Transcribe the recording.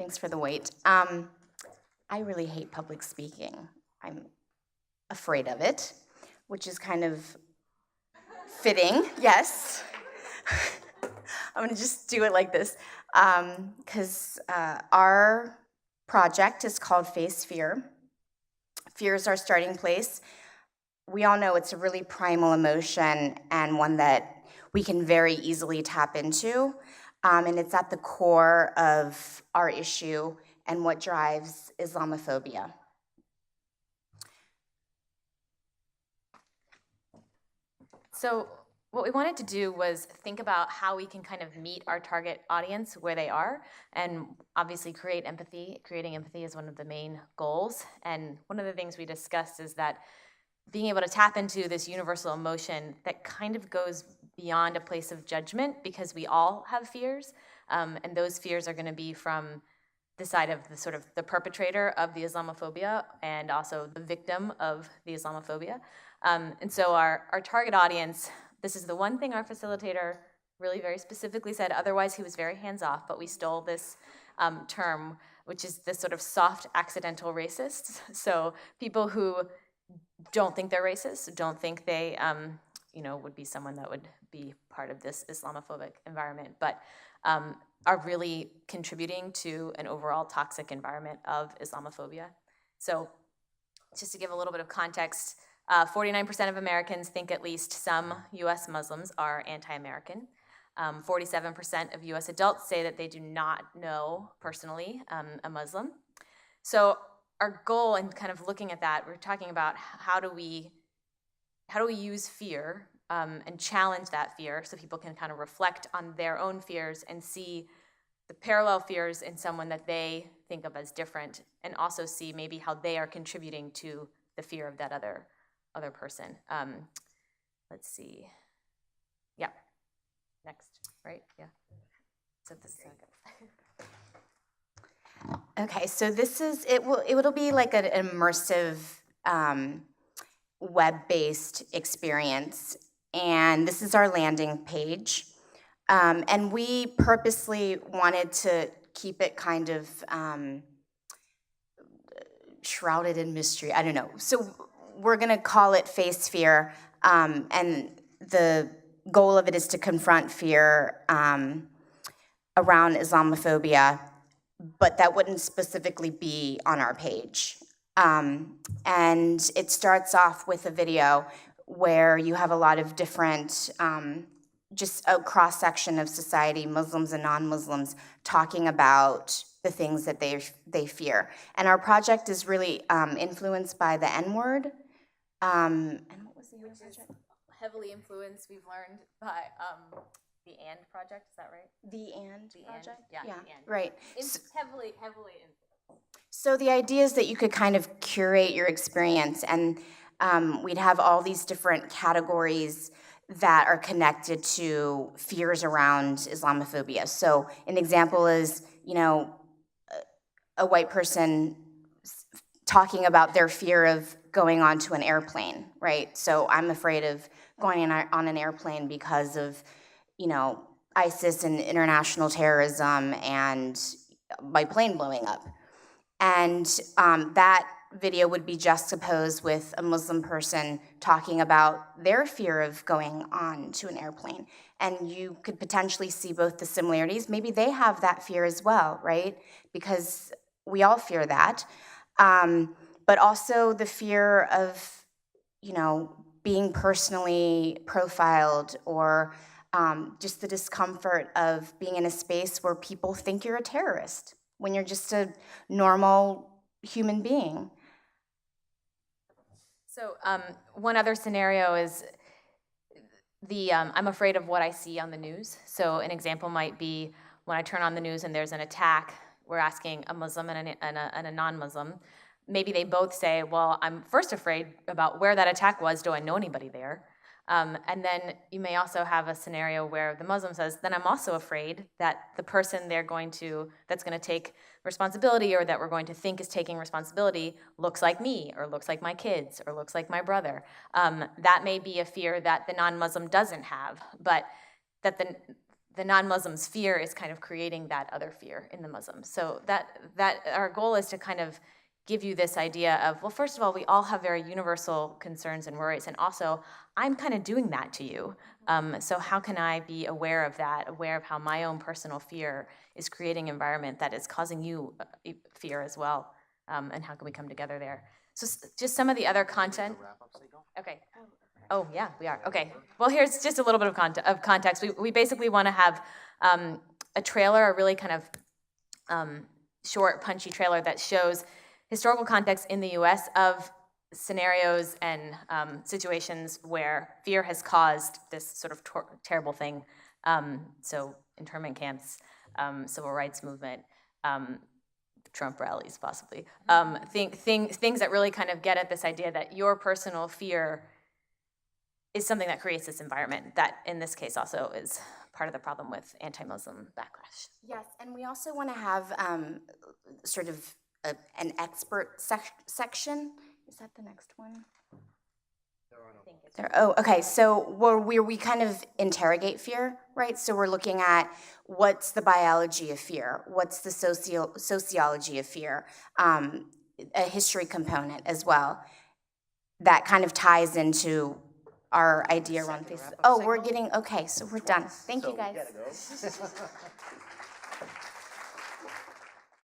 Thanks for the wait. I really hate public speaking. I'm afraid of it, which is kind of fitting, yes. I'm gonna just do it like this, because our project is called Face Fear. Fear is our starting place. We all know it's a really primal emotion and one that we can very easily tap into, and it's at the core of our issue and what drives Islamophobia. So what we wanted to do was think about how we can kind of meet our target audience where they are, and obviously create empathy. Creating empathy is one of the main goals, and one of the things we discussed is that being able to tap into this universal emotion that kind of goes beyond a place of judgment, because we all have fears, and those fears are going to be from the side of the sort of the perpetrator of the Islamophobia and also the victim of the Islamophobia. And so our target audience, this is the one thing our facilitator really very specifically said, otherwise he was very hands-off, but we stole this term, which is this sort of soft accidental racists. So people who don't think they're racist, don't think they would be someone that would be part of this Islamophobic environment, but are really contributing to an overall toxic environment of Islamophobia. So just to give a little bit of context, 49% of Americans think at least some US Muslims are anti-American. 47% of US adults say that they do not know personally a Muslim. So our goal in kind of looking at that, we're talking about how do we use fear and challenge that fear so people can kind of reflect on their own fears and see the parallel fears in someone that they think of as different, and also see maybe how they are contributing to the fear of that other person. Let's see. Yeah. Next, right? Yeah. So this is okay. Okay, so this is, it will be like an immersive web-based experience, and this is our landing page. And we purposely wanted to keep it kind of shrouded in mystery. I don't know. So we're going to call it Face Fear, and the goal of it is to confront fear around Islamophobia, but that wouldn't specifically be on our page. And it starts off with a video where you have a lot of different just a cross-section of society, Muslims and non-Muslims, talking about the things that they fear. And our project is really influenced by the N-word. And what was the other project? Heavily influenced, we've learned, by the AND project, is that right? The AND project? Yeah, yeah, the AND. Right. It's heavily influenced. So the idea is that you could kind of curate your experience, and we'd have all these different categories that are connected to fears around Islamophobia. So an example is, a white person talking about their fear of going onto an airplane, right? So I'm afraid of going on an airplane because of, ISIS and international terrorism and my plane blowing up. And that video would be juxtaposed with a Muslim person talking about their fear of going on to an airplane. And you could potentially see both the similarities. Maybe they have that fear as well, right? Because we all fear that. But also the fear of, being personally profiled, or just the discomfort of being in a space where people think you're a terrorist when you're just a normal human being. So one other scenario is I'm afraid of what I see on the news. So an example might be when I turn on the news and there's an attack, we're asking a Muslim and a non-Muslim. Maybe they both say, well, I'm first afraid about where that attack was. Do I know anybody there? And then you may also have a scenario where the Muslim says, then I'm also afraid that the person that's going to take responsibility, or that we're going to think is taking responsibility, looks like me, or looks like my kids, or looks like my brother. That may be a fear that the non-Muslim doesn't have, but that the non-Muslim's fear is kind of creating that other fear in the Muslims. So that our goal is to kind of give you this idea of, well, first of all, we all have very universal concerns and worries, and also, I'm kind of doing that to you. So how can I be aware of that, aware of how my own personal fear is creating an environment that is causing you fear as well, and how can we come together there? So just some of the other content. Okay. Oh, yeah, we are. Okay. Well, here's just a little bit of context. We basically want to have a trailer, a really kind of short, punchy trailer that shows historical context in the U.S. of scenarios and situations where fear has caused this sort of terrible thing. So internment camps, civil rights movement, Trump rallies possibly. Things that really kind of get at this idea that your personal fear is something that creates this environment that, in this case, also is part of the problem with anti-Muslim backlash. Yes, and we also want to have sort of an expert section. Is that the next one? Okay, so where we kind of interrogate fear, right? So we're looking at what's the biology of fear, what's the sociology of fear, a history component as well. That kind of ties into our idea around face. Oh, we're getting, okay, so we're done. Thank you, guys.